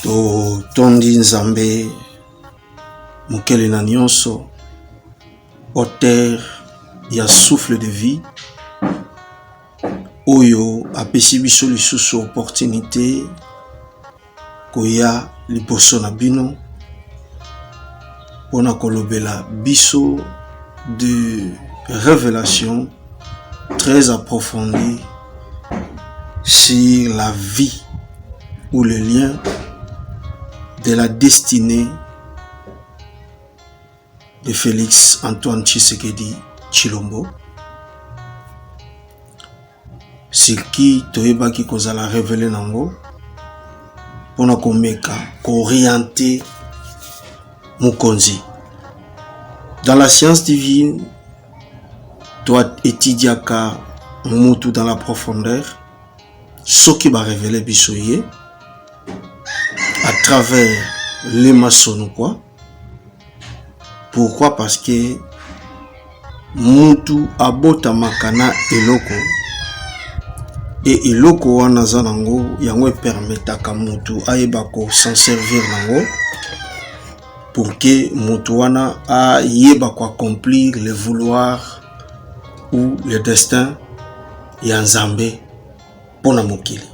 To tondi nzambe mokele na nyonso auteur ya souffle de vie oyo apesi biso lisusu opportunité koya liboso na bino pona kolobela biso de révélations très approfondies sur la vie ou le lien de la destinée de Félix Antoine Tshisekedi Tshilombo, sur qui toyebaki kozala révélé nango pona komeka orienter Mukonzi. Dans la science divine, toi étudiaka mutu dans la profondeur, ce qui va révéler bisoye à travers les maçons quoi. Pourquoi? Parce que mutu abota makana eloko et eloko wana zanango yango permetaka mutu ayeba ko s'en servir nango pour que mutu wana ayeba ko accomplir le vouloir ou le destin ya Nzambe pona mokili.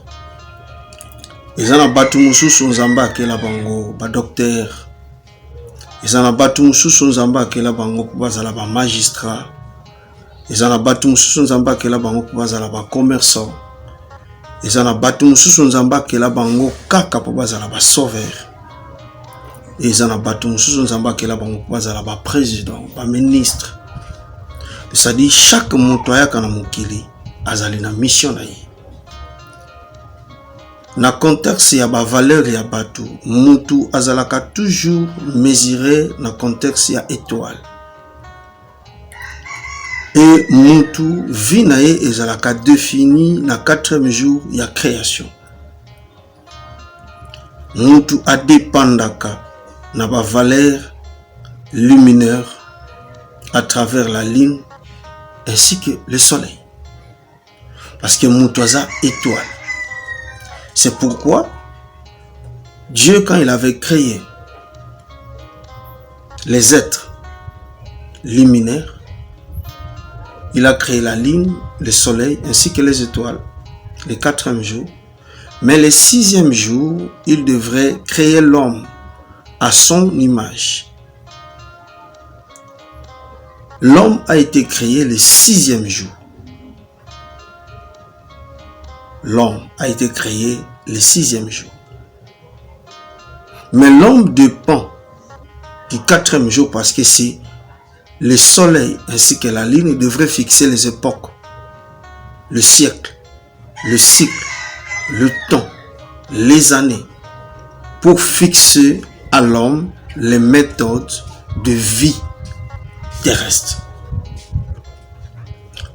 Ezana batu mususu Nzambe akela bango ba docteur, ezana batu mususu Nzambe akela bango po bazala ba magistrat, ezana batu mususu Nzambe akela bango po bazala ba commerçant, ezana batu mususu Nzambe akela bango kaka po bazala ba sauveur, ezana batu mususu Nzambe akela bango po bazala ba président, ba ministre. C'est-à-dire chaque moto ayaka na mokili azali na mission na ye. Na contexte ya ba valeur ya batu, mutu azalaka toujours mesuré na contexte ya étoile. Et mutu vie na ye ezalaka défini na 4e jour ya création. Mutu a dépendaka na ba valeur lumineur à travers la lune ainsi que le soleil. Parce que mutu aza étoile. C'est pourquoi Dieu, quand il avait créé les êtres luminaires, il a créé la lune, le soleil, ainsi que les étoiles, le 4e jour. Mais le 6e jour, il devrait créer l'homme à son image. L'homme a été créé le 6e jour. L'homme a été créé le 6e jour. Mais l'homme dépend du 4e jour parce que c'est le soleil ainsi que la lune devraient fixer les époques, le siècle, le cycle, le temps, les années pour fixer à l'homme les méthodes de vie terrestre.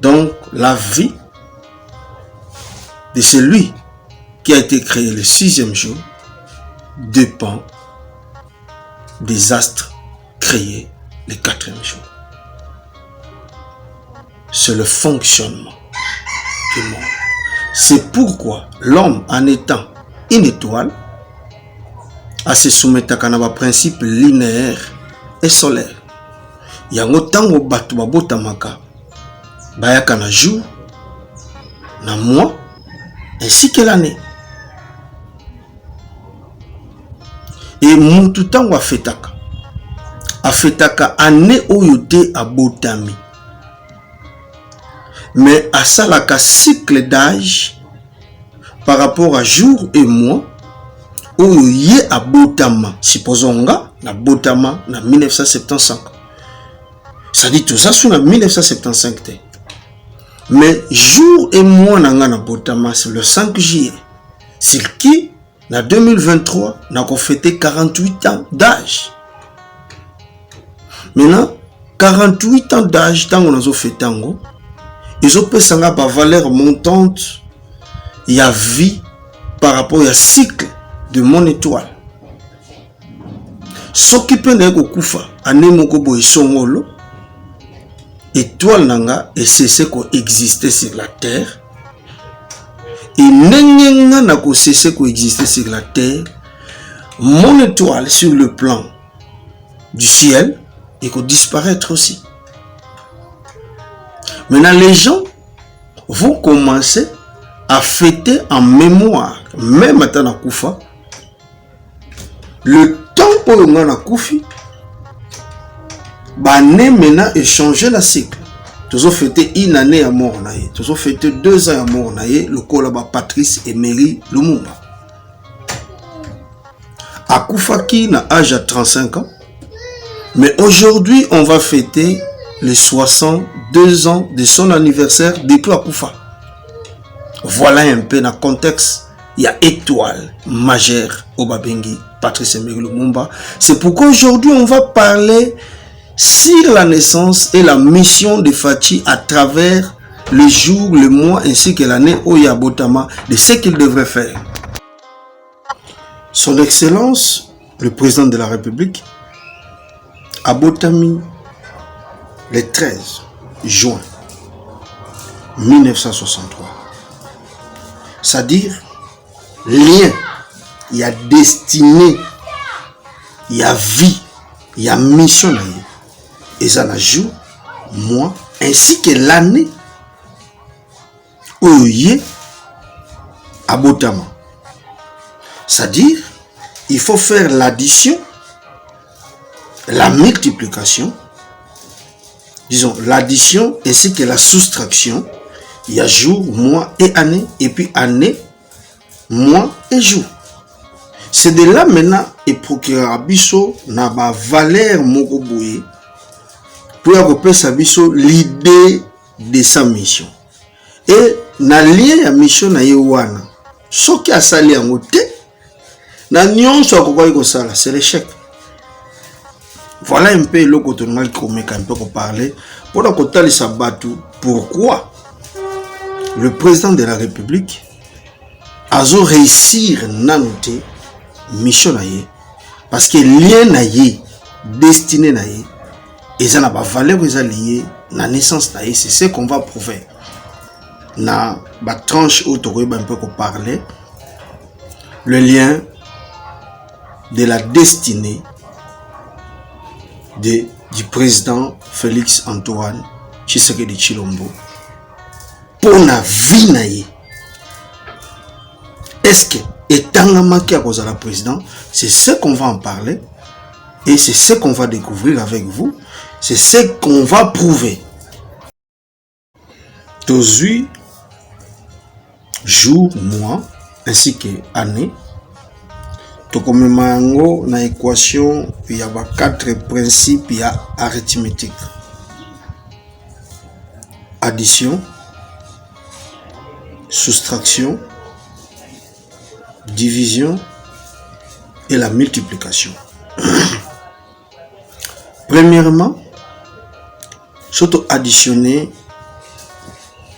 Donc la vie de celui qui a été créé le 6e jour dépend des astres créés le 4e jour. C'est le fonctionnement du monde. C'est pourquoi l'homme, en étant une étoile, a se soumettre à un principe linéaire et solaire. Yango tango batu babotamaka bayaka na jour, na mois, ainsi que l'année. Et mutu tango afetaka année oyote abotami. Mais asalaka cycle d'âge par rapport à jour et mois oyo ye abotama. Supposons nga na botama na 1975. Ça dit tout ça sur 1975. Mais jour et mois nanga na botama c'est le 5 juillet. C'est qui na 2023 n'a fêté 48 ans d'âge. Maintenant 48 ans d'âge tango nazo fetango ils ont pesanga ba valeur montante ya vie par rapport à cycle de mon étoile. S'occuper de kokufa ane moko boy songolo étoile nanga et cessé ko exister sur la terre et nengenga na ko cessé ko exister sur la terre mon étoile sur le plan du ciel et qu'on disparaître aussi. Maintenant, les gens vont commencer à fêter en mémoire, même à Tanakoufa, le temps où on a Koufi, maintenant échanger la cycle. Nous avons fêté une année à mort, nous avons fêté 2 ans à mort, le collab Patrice Emery Lumumba. À Koufaki, n'a âge à 35 ans, mais aujourd'hui, on va fêter les 62 ans de son anniversaire depuis à Koufa. Voilà un peu dans le contexte, il y a étoile majeure au Babengi, Patrice Emery Lumumba. C'est pourquoi aujourd'hui, on va parler sur la naissance et la mission de Fachi à travers le jour, le mois ainsi que l'année au Yabotama de ce qu'il devrait faire. Son Excellence, le président de la République, a Botami le 13 juin 1963. C'est-à-dire, lien, il y a destinée, il y a vie, il y a mission. Et ça la jour, mois, ainsi que l'année où il est à Botama. C'est-à-dire, il faut faire l'addition, la multiplication, disons l'addition ainsi que la soustraction. Il y a jour, mois et année, et puis année, mois et jour. C'est de là maintenant et procureur Abisso n'a pas valeur Mokoboué pour avoir sa biso l'idée de sa mission. Et na lien ya mission na yewana. Ce qui a sali en côté, na nyon so kokoi ko sala, c'est l'échec. Voilà un peu le côté normal qu'on met un peu qu'on parler pour la côté de Sabatou. Pourquoi le président de la République a réussi à noter mission naïe parce que lien naïe destiné naïe et ça n'a pas valeur lié la naissance naïe, c'est ce qu'on va prouver na ba tranche autour un peu qu'on parler le lien de la destinée du président Félix Antoine Tshisekedi Tshilombo pour la vie naïe. Est-ce que étant manqué à cause de la présidente, c'est ce qu'on va en parler et c'est ce qu'on va découvrir avec vous, c'est ce qu'on va prouver. Tous jours, mois ainsi que année, tokomemango na équation il y a 4 principes il y a arithmétique. Addition, soustraction, division et la multiplication. Premièrement, surtout additionner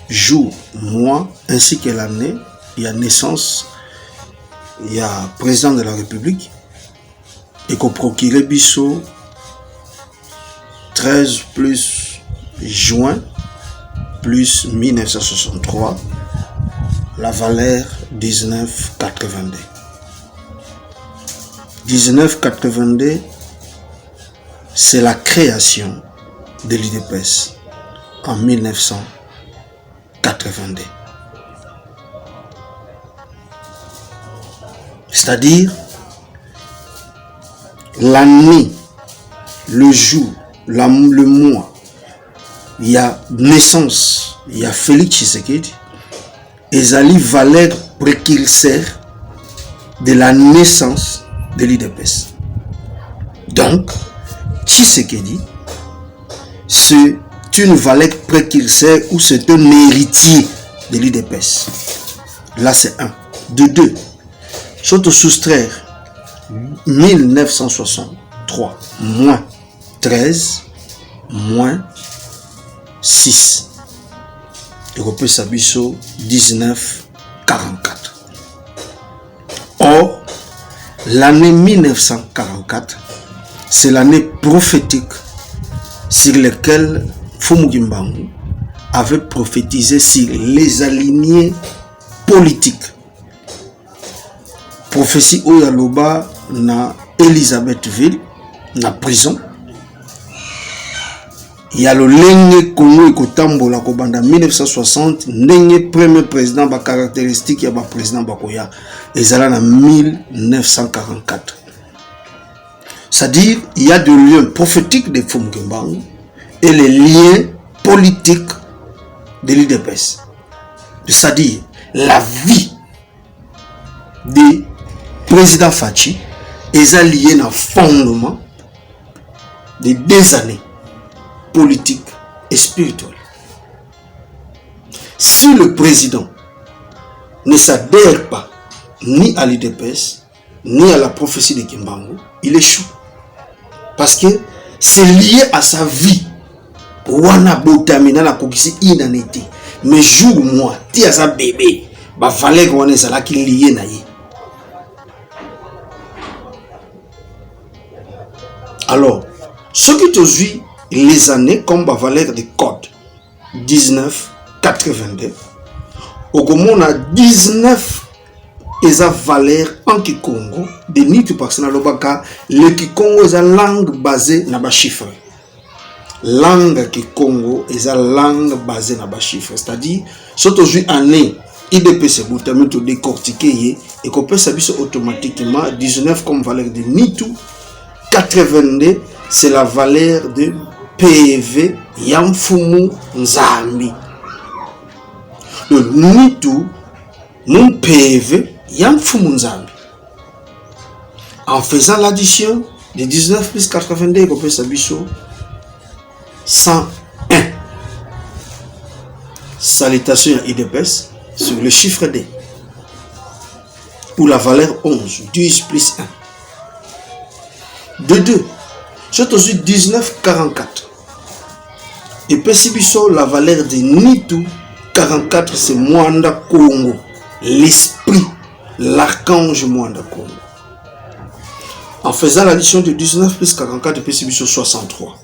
jour, mois ainsi que l'année, il y a naissance, il y a président de la République et qu'on procure Bisso 13 plus juin plus 1963, la valeur 1982. 1982, c'est la création de l'UDPS en 1982. C'est-à-dire l'année, le jour, le mois, il y a naissance, il y a Félix Tshisekedi, et Zali valeur précurseur de la naissance de l'UDPS. Donc, Tshisekedi, c'est une valeur précurseur ou c'est un héritier de l'UDPS. Là, c'est un. De deux, surtout soustraire 1963 moins 13 moins 6. Européen Sabiso 1944. Or, l'année 1944, c'est l'année prophétique sur laquelle Fumugimbangu avait prophétisé sur les alignés politiques pour prophétie Oyaloba na Elisabethville, na prison. Il y a le lenge Congo et Kotambola Kobanda 1960, ndenge premier président ba caractéristique ya ba président Bakoya ezala na 1944. C'est-à-dire il y a des liens prophétiques de Fumkembangu et les liens politiques de l'IDPS. C'est-à-dire la vie du président Fachi est liée à un fondement de 2 années politique et spirituelle. Si le président ne s'adhère pas ni à l'IDPS, ni à la prophétie de Kimbangu, il échoue. Parce que c'est lié à sa vie. Wana botamina na kokisi inanité. Mais jour moi, ti a sa bébé, ba valait qu'on est là qui lié na ye. Alors, ce qui te suit les années comme la valeur de code 1982 au on a 19 et sa valeur en Kikongo de nitu parce que le Kikongo est une langue basée na ba chiffre. Langue Kikongo est une langue basée na ba chiffre, c'est-à-dire surtout année IDPS boutami to décortiquer et qu'on peut s'habiller automatiquement 19 comme valeur de nitu 82 c'est la valeur de PV Yamfumu Nzambi. Le nitu mon PV Yamfumu Nzambi. En faisant l'addition de 19 plus 82, on peut s'habiller 101. Salutation à IDPS sur le chiffre D. Pour la valeur 11, 10 plus 1. De 2. C'est aussi 1944. Et Pessibiso, la valeur de Nitu 44, c'est Mwanda Congo. L'esprit, l'archange Mwanda Congo. En faisant l'addition de 19 plus 44, Pessibiso 63.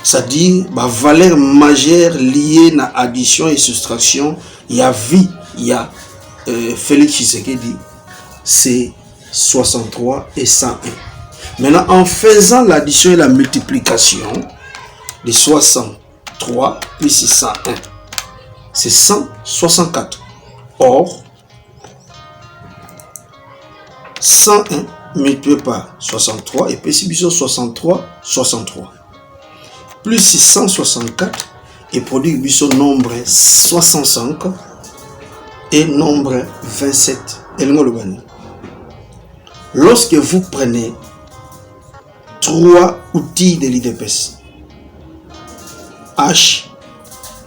C'est-à-dire, la valeur majeure liée à addition et soustraction, il y a vie, il y a Félix Tshisekedi, c'est 63 et 101. Maintenant, en faisant l'addition et la multiplication de 63 plus 101, c'est 164. Or, 101 multiplié par 63 et puis 63, 63. Plus 164 et produit le nombre 65 et nombre 27. Lorsque vous prenez 3 outils de l'IDPS, H,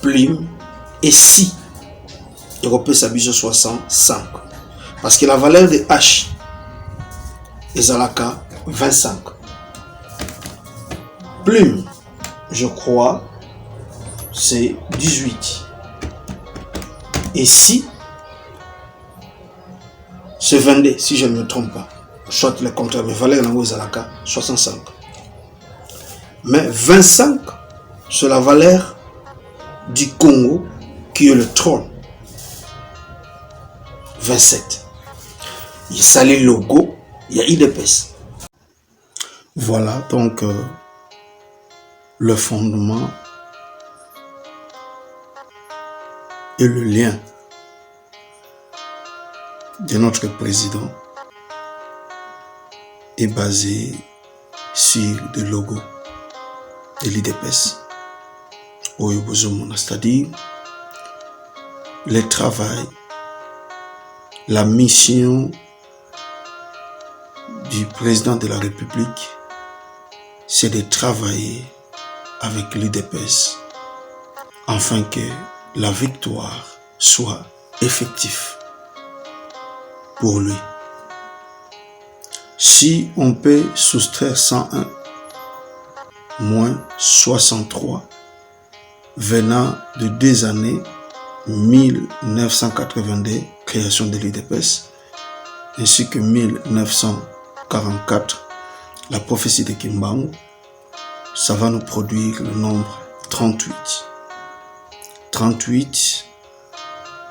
plume et si, il peut s'habiller 65. Parce que la valeur de H est à la 25. Plume, je crois, c'est 18. Et si, c'est 22, si je ne me trompe pas. Soit le contraire, mais valeur est à la 65. Mais 25, c'est la valeur du Congo qui est le trône. 27. Il y a le logo, il y a IDPS. Voilà donc le fondement et le lien de notre président est basé sur le logo de l'IDPS. C'est-à-dire le travail, la mission du président de la République, c'est de travailler avec l'IDPS afin que la victoire soit effective pour lui. Si on peut soustraire 101 moins 63 venant de 2 années 1982 création de l'IDPS ainsi que 1944 la prophétie de Kimbangu, ça va nous produire le nombre 38. 38,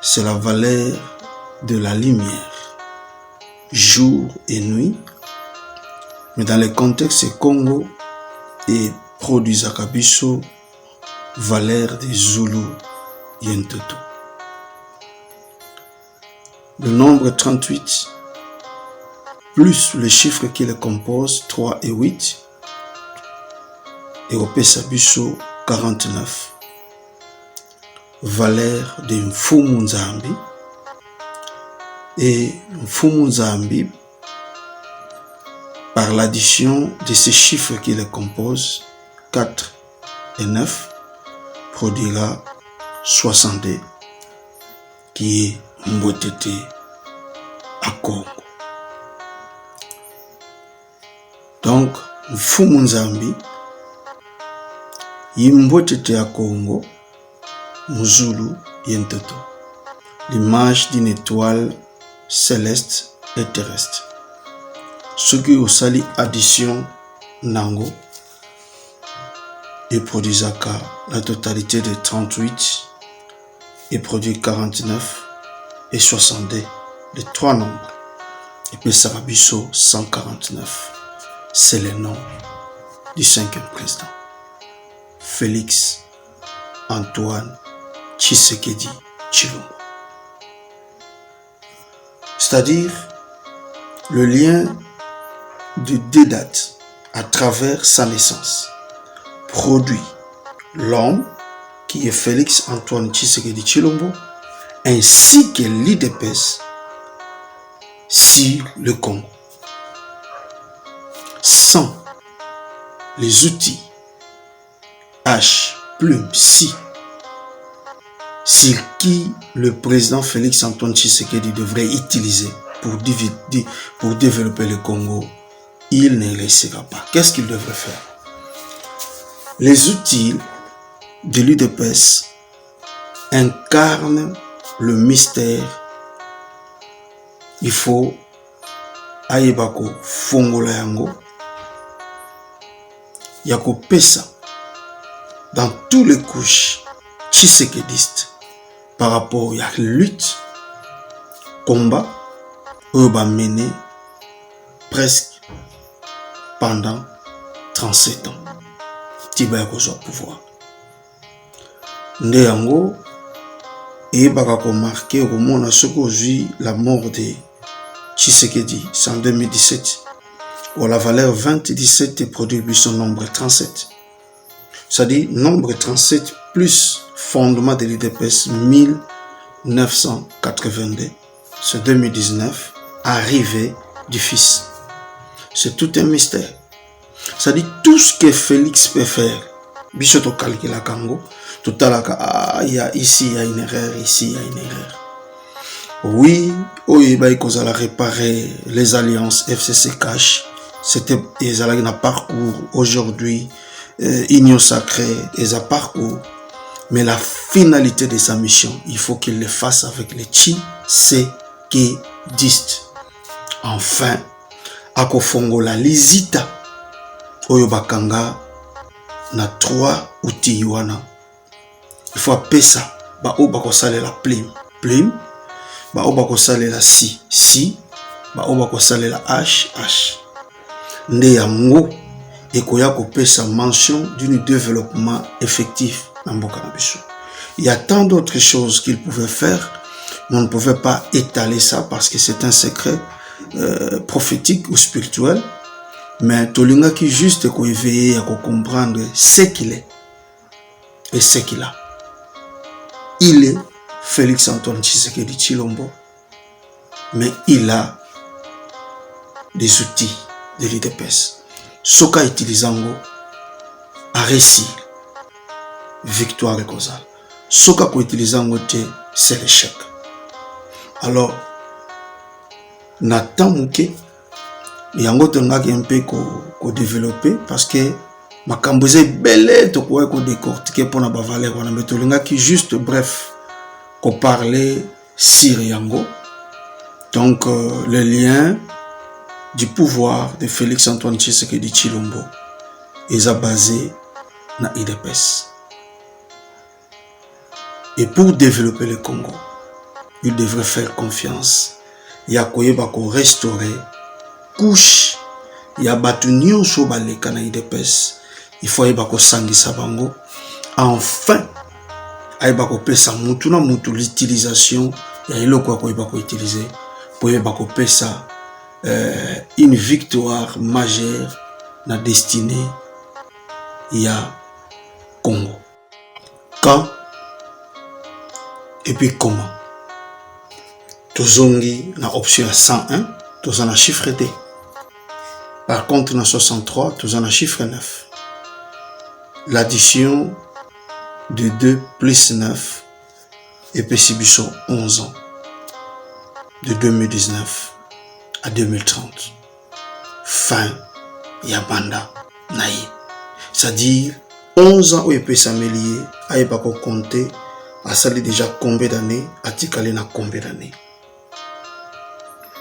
c'est la valeur de la lumière jour et nuit. Mais dans le contexte Congo et produisaka biso valeur des Zoulou Yentoto. Le nombre 38 plus le chiffre qui le compose 3 et 8 et au Pesabiso 49. Valeur de Mfumu Nzambi et Mfumu Nzambi par l'addition de ces chiffres qui le composent 4 et 9 produira 62 qui est Mbotete à Congo. Donc, Mfumu Nzambi, Mbotete à Congo, Muzulu Yentoto, l'image d'une étoile céleste et terrestre. Ce qui au sali addition Nango et produisaka la totalité de 38 et produit 49 et 62, les trois nombres. Et puis Sarabiso 149. C'est le nom du 5e président. Félix Antoine Tshisekedi Tshilombo. C'est-à-dire le lien de deux dates à travers sa naissance produit l'homme qui est Félix Antoine Tshisekedi Tshilombo ainsi que l'IDPS sur le Congo. Sans les outils H, plume, si, sur qui le président Félix Antoine Tshisekedi devrait utiliser pour développer le Congo, il ne laissera pas. Qu'est-ce qu'il devrait faire? Les outils de l'UDPS incarnent le mystère. Il faut Ayebako Fongola Yango Yako Pesa dans toutes les couches tshisekedistes par rapport à la lutte, combat, urbain mené presque pendant 37 ans. Tiba Yako au pouvoir. Nde yango et bakako marqué au monde à ce qu'aujourd'hui la mort de Tshisekedi, c'est en 2017, où la valeur 27 produit son nombre 37. C'est-à-dire nombre 37 plus fondement de l'IDPS 1982, c'est 2019, arrivée du fils. C'est tout un mystère. C'est-à-dire tout ce que Félix peut faire, Bishoto calcula Kango, tout à l'heure, ici il y a une erreur, ici il y a une erreur. Oui, il faut réparer les alliances FCC Cash. C'était un parcours aujourd'hui, Union sacrée, et un parcours. Mais la finalité de sa mission, il faut qu'il le fasse avec les Tshisekedi. Enfin, Akofongo la Lizita, Oyobakanga, na 3 outils Yuana. Il faut appeler ça, la plume, la si, la H. Nde yango ekoya kopesa mention d'une développement effectif dans mboka na biso. Il y a tant d'autres choses qu'il pouvait faire, mais on ne pouvait pas étaler ça parce que c'est un secret prophétique ou spirituel. Mais tolinga qui juste ko éveiller à comprendre ce qu'il est et ce qu'il a. Il est Félix Antoine Tshisekedi Tshilombo, mais il a des outils de l'IDPS. Soka utilisant a réussi victoire et causale. Soka ko utilisant c'est l'échec. Alors Nathan Mouké yango tengaki un peu ko développer parce que makamboze belé to ko décortiquer pour na ba valeur wana mais tolingaki juste bref ko parler sur yango. Donc le lien du pouvoir de Félix Antoine Tshisekedi Tshilombo est basé na IDPS. Et pour développer le Congo, il devrait faire confiance ya koyeba ko restaurer couche ya batu nyonso baleka na IDPS. Il faut ayeba ko sangisa bango, enfin ayeba ko pesa mutu na mutu l'utilisation ya eloko koyeba ko utiliser pour ayeba ko pesa une victoire majeure na destinée ya Congo. Quand et puis comment? Tozongi na option 101, tozan na chiffre D. Par contre, na 63, tozan na chiffre 9. L'addition de 2 plus 9 et puis 11 ans. De 2019 à 2030. Fin Yabanda Naï. C'est-à-dire 11 ans où il peut s'améliorer, il peut compter, à ça déjà combien d'années, à Tikali na combien d'années.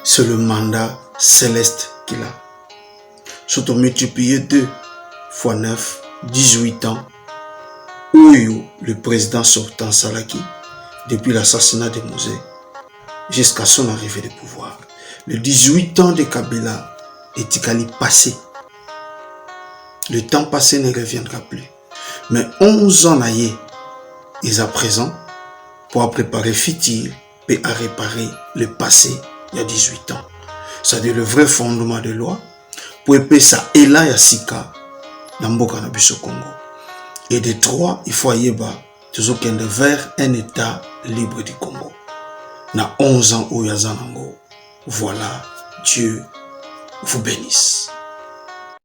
C'est le mandat céleste qu'il a. Surtout multiplié 2 fois 9, 18 ans, où le président sortant Salaki, depuis l'assassinat de Mosé, jusqu'à son arrivée au pouvoir. Le 18 ans de Kabila est Tikali passé. Le temps passé ne reviendra plus. Mais 11 ans naïe, ils à présent, pour préparer futur et à réparer le passé il y a 18 ans. C'est-à-dire le vrai fondement de loi, pour épée ça et là il y a Sika, dans Mboka Nabiso Congo. Et de 3, il faut y avoir toujours vers un État libre du Congo. Na 11 ans où il y a Zanango. Voilà, Dieu vous bénisse.